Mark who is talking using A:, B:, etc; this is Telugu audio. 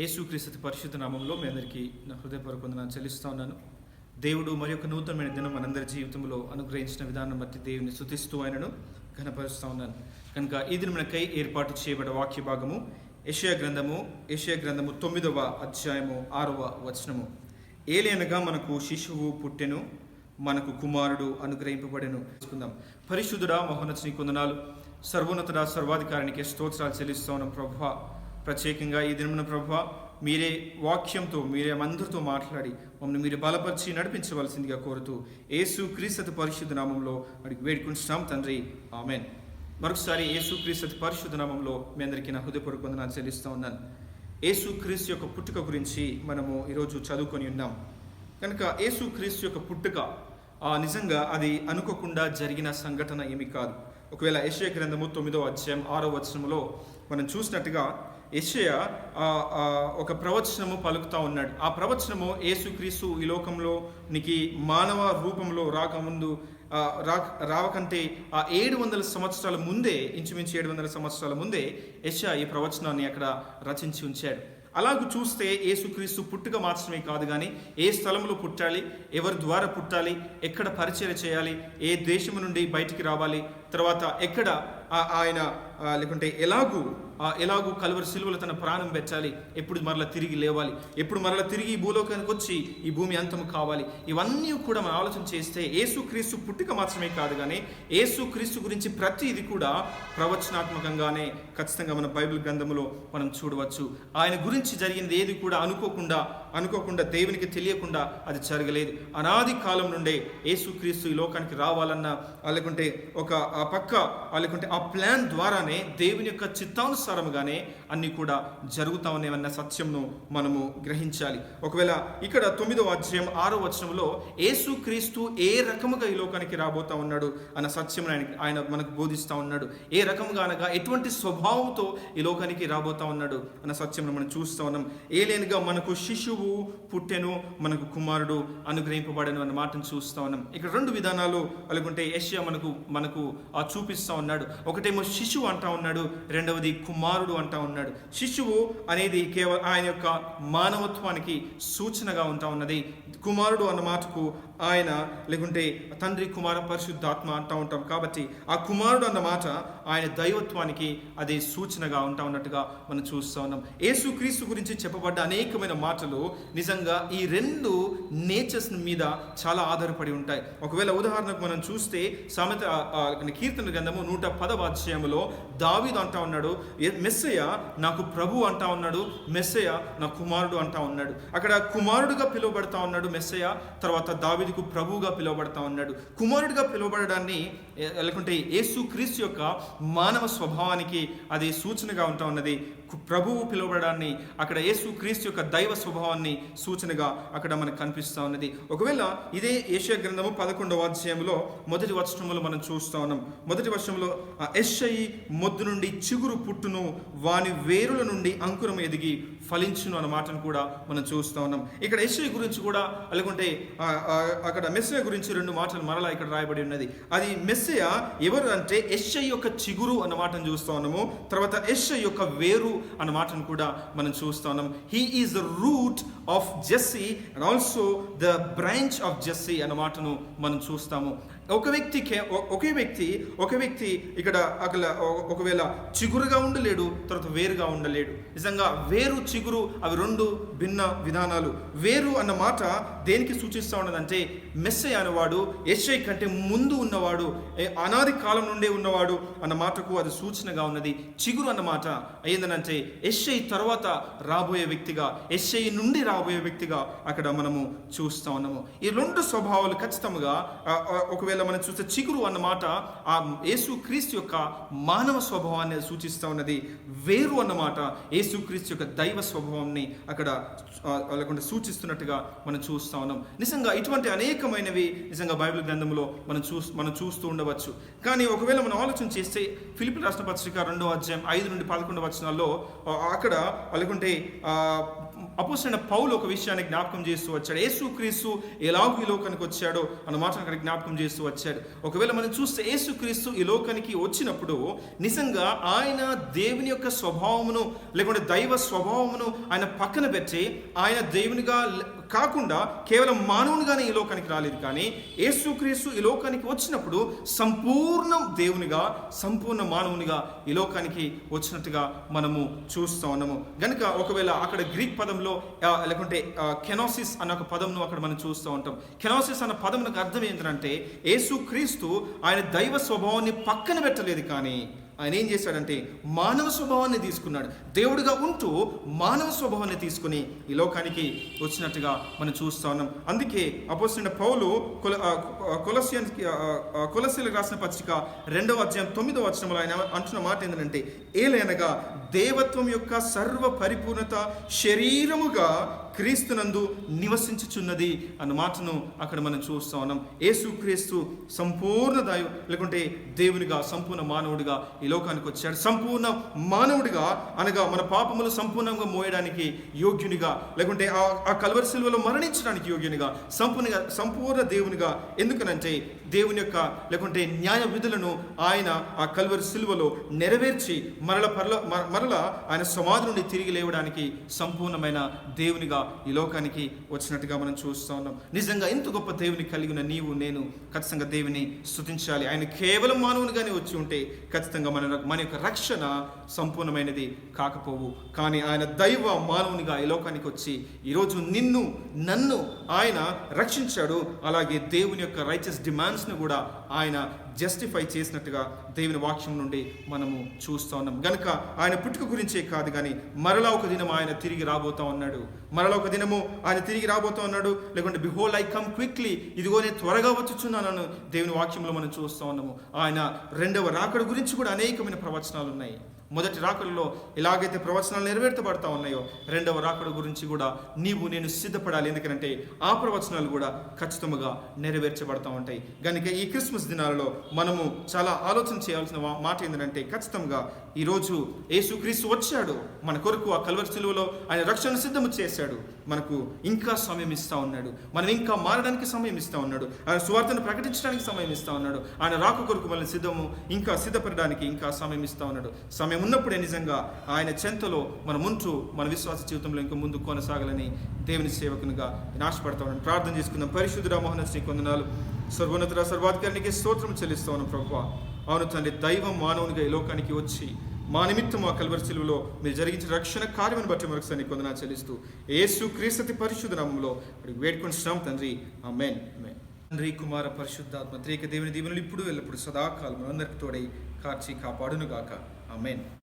A: యేసుక్రీస్తు పరిశుద్ధ నామంలో మీ అందరికీ నా హృదయపూర్వక వందనాలు చెల్లిస్తూ ఉన్నాను. దేవుడు మరి ఒక నూతనమైన దినం మనందరి జీవితంలో అనుగ్రహించిన విధానం బట్టి దేవుని స్తుతిస్తూ ఆయనను ఘనపరుస్తూ ఉన్నాను. కనుక ఈ దినమునకై ఏర్పాటు చేయబడ్డ వాక్య భాగము యెషయా గ్రంథము 9వ అధ్యాయము 6వ వచనము. ఏలయనగా మనకు శిశువు పుట్టెను, మనకు కుమారుడు అనుగ్రహింపబడెను. తెలుసుకుందాం. పరిశుద్ధుడా, మహోన్నతుని కొందనాలు, సర్వోన్నతుడా, సర్వాధికారానికి స్తోత్రాలు చెల్లిస్తూ ఉన్నాం ప్రభువా. ప్రత్యేకంగా ఈ దినమున ప్రభువా, మీరే వాక్యంతో మీరే అందరితో మాట్లాడి మమ్మల్ని మీరు బలపరిచి నడిపించవలసిందిగా కోరుతూ యేసుక్రీస్తు పరిశుద్ధ నామంలో అడిగి వేడుకుంటున్నాం తండ్రి, ఆమెన్. మరొకసారి యేసుక్రీస్తు పరిశుద్ధ నామంలో మీ అందరికీ నా హృదయపూర్వక వందనాలు చెల్లిస్తూ ఉన్నాను. యేసుక్రీస్తు యొక్క పుట్టుక గురించి మనము ఈరోజు చదువుకొని ఉన్నాం. కనుక యేసుక్రీస్తు యొక్క పుట్టుక నిజంగా అది అనుకోకుండా జరిగిన సంఘటన ఏమి కాదు. ఒకవేళ యెషయా గ్రంథము 9వ అధ్యాయం 6వ వచనములో మనం చూసినట్టుగా యెషయా ఒక ప్రవచనము పలుకుతూ ఉన్నాడు. ఆ ప్రవచనము యేసుక్రీస్తు ఈ లోకంలోనికి మానవ రూపంలో రాకముందు రావకంటే 700 సంవత్సరాల ముందే, ఇంచుమించు 700 సంవత్సరాల ముందే యెషయా ఈ ప్రవచనాన్ని అక్కడ రచించి ఉంచాడు. అలాగూ చూస్తే యేసుక్రీస్తు పుట్టుక మాత్రమే కాదు, కానీ ఏ స్థలంలో పుట్టాలి, ఎవరి ద్వారా పుట్టాలి, ఎక్కడ పరిచయం చేయాలి, ఏ దేశం నుండి బయటికి రావాలి, తర్వాత ఎక్కడ ఆయన లేకుంటే ఎలాగూ కలువరి సిలువలో తన ప్రాణం పెట్టాలి, ఎప్పుడు మరలా తిరిగి లేవాలి, ఎప్పుడు మరలా తిరిగి ఈ భూలోకానికి వచ్చి ఈ భూమి అంతం కావాలి, ఇవన్నీ కూడా మనం ఆలోచన చేస్తే యేసుక్రీస్తు పుట్టుక మాత్రమే కాదు, కానీ యేసుక్రీస్తు గురించి ప్రతిది కూడా ప్రవచనాత్మకంగానే ఖచ్చితంగా మన బైబిల్ గ్రంథంలో మనం చూడవచ్చు. ఆయన గురించి జరిగింది ఏది కూడా అనుకోకుండా దేవునికి తెలియకుండా అది జరగలేదు. అనాది కాలం నుండే యేసుక్రీస్తు ఈ లోకానికి రావాలన్నా, లేకుంటే లేకుంటే ఆ ప్లాన్ ద్వారానే దేవుని యొక్క చిత్తానుసారముగానే అన్ని కూడా జరుగుతా ఉన్నాయన్న సత్యంను మనము గ్రహించాలి. ఒకవేళ ఇక్కడ 9వ అధ్యాయం 6వ వచనంలో యేసుక్రీస్తు ఏ రకముగా ఈ లోకానికి రాబోతా ఉన్నాడు అన్న సత్యం ఆయన మనకు బోధిస్తూ ఉన్నాడు. ఏ రకముగా అనగా ఎటువంటి స్వభావంతో ఈ లోకానికి రాబోతా ఉన్నాడు అన్న సత్యం మనం చూస్తూ ఉన్నాం. ఏలేనుగా మనకు శిశువు పుట్టెను, మనకు కుమారుడు అనుగ్రహింపబడెను అన్న మాటను చూస్తూ ఉన్నాం. ఇక్కడ 2 విధానాలు అనుకుంటే యెషయా మనకు చూపిస్తూ ఉన్నాడు. ఒకటేమో శిశువు అంటా ఉన్నాడు, రెండవది కుమారుడు అంటా ఉన్నాడు. శిశువు అనేది కేవలం ఆయన యొక్క మానవత్వానికి సూచనగా ఉంటా ఉన్నది. కుమారుడు అన్న మాటకు ఆయన లేకుంటే తండ్రి, కుమార, పరిశుద్ధాత్మ అంటూ ఉంటాం. కాబట్టి ఆ కుమారుడు అన్న మాట ఆయన దైవత్వానికి అది సూచనగా ఉంటా ఉన్నట్టుగా మనం చూస్తూ ఉన్నాం. యేసుక్రీస్తు గురించి చెప్పబడ్డ అనేకమైన మాటలు నిజంగా ఈ 2 నేచర్స్ మీద చాలా ఆధారపడి ఉంటాయి. ఒకవేళ ఉదాహరణకు మనం చూస్తే కీర్తన గ్రంథము 110వ అధ్యాయములో దావీదు అంటా ఉన్నాడు, మెస్సయ్య నాకు ప్రభు అంటా ఉన్నాడు, మెస్సయ్య నా కుమారుడు అంటా ఉన్నాడు. అక్కడ కుమారుడుగా పిలువబడతా ఉన్నాడు మెస్సయ్య, తర్వాత దావీదుకు ప్రభువుగా పిలువబడతా ఉన్నాడు. కుమారుడిగా పిలువబడడాన్ని లేకుంటే యేసుక్రీస్తు యొక్క మానవ స్వభావానికి అది సూచనగా ఉంటా ఉన్నది. ప్రభువు పిలువబడడాన్ని అక్కడ యేసుక్రీస్తు యొక్క దైవ స్వభావాన్ని సూచనగా అక్కడ మనకు కనిపిస్తూ ఉన్నది. ఒకవేళ ఇదే యెషయా గ్రంథము 11వ అధ్యాయంలో 1వ వచనంలో మనం చూస్తూ ఉన్నాం. 1వ వచనంలో యెషయి మొద్దు నుండి చిగురు పుట్టును, వాని వేరుల నుండి అంకురం ఎదిగి ఫలించును అన్న మాటను కూడా మనం చూస్తూ ఉన్నాం. ఇక్కడ యెషయి గురించి కూడా లేకుంటే అక్కడ మెస్సయ గురించి 2 మాటలు మరలా ఇక్కడ రాయబడి ఉన్నది. అది మెస్సయ ఎవరు అంటే యెషయి యొక్క చిగురు అన్న మాటను చూస్తూ ఉన్నాము. తర్వాత యెషయి యొక్క వేరు అన్న మాటను కూడా మనం చూస్తూ ఉన్నాం. He is the root of Jesse and also the branch of Jesse అన్న మాటను మనం చూస్తాము. ఒక వ్యక్తి ఇక్కడ ఒకవేళ చిగురుగా ఉండలేడు, తర్వాత వేరుగా ఉండలేడు. నిజంగా వేరు, చిగురు అవి 2 భిన్న విధానాలు. వేరు అన్న మాట దేనికి సూచిస్తూ ఉన్నదంటే మెస్సయ్య అనేవాడు యెషయి కంటే ముందు ఉన్నవాడు, అనాది కాలం నుండే ఉన్నవాడు అన్న మాటకు అది సూచనగా ఉన్నది. చిగురు అన్న మాట ఏంటంటే యెషయి తర్వాత రాబోయే వ్యక్తిగా, యెషయి నుండి రాబోయే వ్యక్తిగా అక్కడ మనము చూస్తూ ఉన్నాము. ఈ 2 స్వభావాలు ఖచ్చితంగా ఒకవేళ మనం చూస్తే చిగురు అన్నమాట ఆ యేసుక్రీస్తు యొక్క మానవ స్వభావాన్ని సూచిస్తూ ఉన్నది. వేరు అన్నమాట యేసుక్రీస్తు యొక్క దైవ స్వభావాన్ని అక్కడ లేకుంటే సూచిస్తున్నట్టుగా మనం చూస్తూ ఉన్నాం. నిజంగా ఇటువంటి అనేక అనేకమైనవి నిజంగా బైబిల్ గ్రంథంలో మనం చూస్తూ ఉండవచ్చు. కానీ ఒకవేళ మనం ఆలోచన చేస్తే ఫిలిప్పీయులకు రాసిన పత్రిక 2వ అధ్యాయం 5 నుండి 11 వచనాల్లో అక్కడ లేకుంటే అపోస్తలుడైన పౌలు ఒక విషయాన్ని జ్ఞాపకం చేస్తూ వచ్చాడు. యేసుక్రీస్తు ఎలాగూ ఈ లోకానికి వచ్చాడో అన్న మాటను అక్కడ జ్ఞాపకం చేస్తూ వచ్చాడు. ఒకవేళ మనం చూస్తే యేసుక్రీస్తు ఈ లోకానికి వచ్చినప్పుడు నిజంగా ఆయన దేవుని యొక్క స్వభావమును లేకుంటే దైవ స్వభావమును ఆయన పక్కన పెట్టి ఆయన దేవునిగా కాకుండా కేవలం మానవునిగానే ఈ లోకానికి రాలేదు. కానీ యేసుక్రీస్తు ఈ లోకానికి వచ్చినప్పుడు సంపూర్ణ దేవునిగా సంపూర్ణ మానవునిగా ఈ లోకానికి వచ్చినట్టుగా మనము చూస్తూ ఉన్నాము. గనుక ఒకవేళ అక్కడ గ్రీక్ పదంలో లేకుంటే కెనోసిస్ అన్న ఒక పదంను అక్కడ మనం చూస్తూ ఉంటాం. కెనోసిస్ అన్న పదమునకు అర్థం ఏంటంటే యేసుక్రీస్తు ఆయన దైవ స్వభావాన్ని పక్కన పెట్టలేదు, కానీ ఆయన ఏం చేశాడంటే మానవ స్వభావాన్ని తీసుకున్నాడు. దేవుడిగా ఉంటూ మానవ స్వభావాన్ని తీసుకుని ఈ లోకానికి వచ్చినట్టుగా మనం చూస్తూ ఉన్నాం. అందుకే అపోస్తలుడైన పౌలు కొలస్సీయులకు రాసిన పత్రిక 2వ అధ్యాయం 9వ వచనంలో ఆయన అంటున్న మాట ఏంటంటే, ఏలైనగా దేవత్వం యొక్క సర్వ పరిపూర్ణత శరీరముగా క్రీస్తునందు నివసించుచున్నది అన్న మాటను అక్కడ మనం చూస్తూ ఉన్నాం. యేసుక్రీస్తు సంపూర్ణ లేకుంటే దేవునిగా సంపూర్ణ మానవుడిగా ఈ లోకానికి వచ్చాడు. సంపూర్ణ మానవుడిగా అనగా మన పాపములు సంపూర్ణంగా మోయడానికి యోగ్యునిగా, లేకుంటే ఆ కల్వరి సిలువలో మరణించడానికి యోగ్యునిగా, సంపూర్ణ దేవునిగా. ఎందుకనంటే దేవుని యొక్క లేకుంటే న్యాయ విధులను ఆయన ఆ కల్వరి సిలువలో నెరవేర్చి మరల ఆయన సమాధి నుండి తిరిగి లేవడానికి సంపూర్ణమైన దేవునిగా ఈ లోకానికి వచ్చినట్టుగా మనం చూస్తూ ఉన్నాం. నిజంగా ఇంత గొప్ప దేవుని కలిగిన నీవు నేను ఖచ్చితంగా దేవుని స్తుతించాలి. ఆయన కేవలం మానవునిగానే వచ్చి ఉంటే ఖచ్చితంగా మన యొక్క రక్షణ సంపూర్ణమైనది కాకపోవు. కానీ ఆయన దైవ మానవునిగా ఈ లోకానికి వచ్చి ఈరోజు నన్ను ఆయన రక్షించాడు. అలాగే దేవుని యొక్క రైచస్ డిమాండ్స్ను కూడా ఆయన జస్టిఫై చేసినట్టుగా దేవుని వాక్యం నుండి మనము చూస్తూ ఉన్నాం. గనుక ఆయన పుట్టుక గురించే కాదు, కానీ మరలా ఒక దినం ఆయన తిరిగి రాబోతా ఉన్నాడు. లేకుంటే బిహోల్డ్ ఐ కమ్ క్విక్లీ, ఇదిగో నేను త్వరగా వచ్చుచున్నాను దేవుని వాక్యంలో మనం చూస్తూ ఉన్నాము. ఆయన రెండవ రాకడ గురించి కూడా అనేకమైన ప్రవచనాలు ఉన్నాయి. మొదటి రాకడలో ఎలాగైతే ప్రవచనాలు నెరవేర్చబడతా ఉన్నాయో రెండవ రాకడ గురించి కూడా నేను సిద్ధపడాలి. ఎందుకంటే ఆ ప్రవచనాలు కూడా ఖచ్చితంగా నెరవేర్చబడతా ఉంటాయి. కనుక ఈ క్రిస్మస్ దినాలలో మనము చాలా ఆలోచన చేయాల్సిన మాట ఏంటంటే, ఖచ్చితంగా ఈరోజు యేసుక్రీస్తు వచ్చాడు మన కొరకు. ఆ కల్వరి సిలువలో ఆయన రక్షణ సిద్ధము చేశాడు. మనకు ఇంకా సమయం ఇస్తూ ఉన్నాడు. మనం ఇంకా మారడానికి సమయం ఇస్తూ ఉన్నాడు. ఆయన సువార్తను ప్రకటించడానికి సమయం ఇస్తూ ఉన్నాడు. ఆయన రాక కొరకు మనల్ని సిద్ధపడడానికి ఇంకా సమయం ఇస్తూ ఉన్నాడు. సమయం ఉన్నప్పుడే నిజంగా ఆయన చెంతలో మనం ఉంటూ మన విశ్వాస జీవితంలో ఇంకా ముందు కొనసాగాలని దేవుని సేవకునిగా ఆశపడతా ఉన్నాను. ప్రార్థన చేసుకుందాం. పరిశుద్ధుడా మహోన్నతుని వందనాలు. సర్వోన్నతుడా సర్వాధికారికి స్తోత్రం చెల్లిస్తా ఉన్నాం ప్రభువా. అవును తండ్రి, దైవం మానవునిగా ఈ లోకానికి వచ్చి మా నిమిత్తం ఆ కల్వరి సిలువలో మీరు జరిగించిన రక్షణ కార్యమును బట్టి మరొకసారి నీకు వందనాలు చెల్లిస్తూ యేసుక్రీస్తు పరిశుద్ధ నామములో వేడుకుంటున్నాం తండ్రి. ఆమేన్. తండ్రి, కుమార పరిశుద్ధాత్మ త్రియేక దేవుని దీవెనలు ఇప్పుడు ఎల్లప్పుడు సదాకాలం అందరికి తోడై కాచి కాపాడును గాక. ఆమేన్.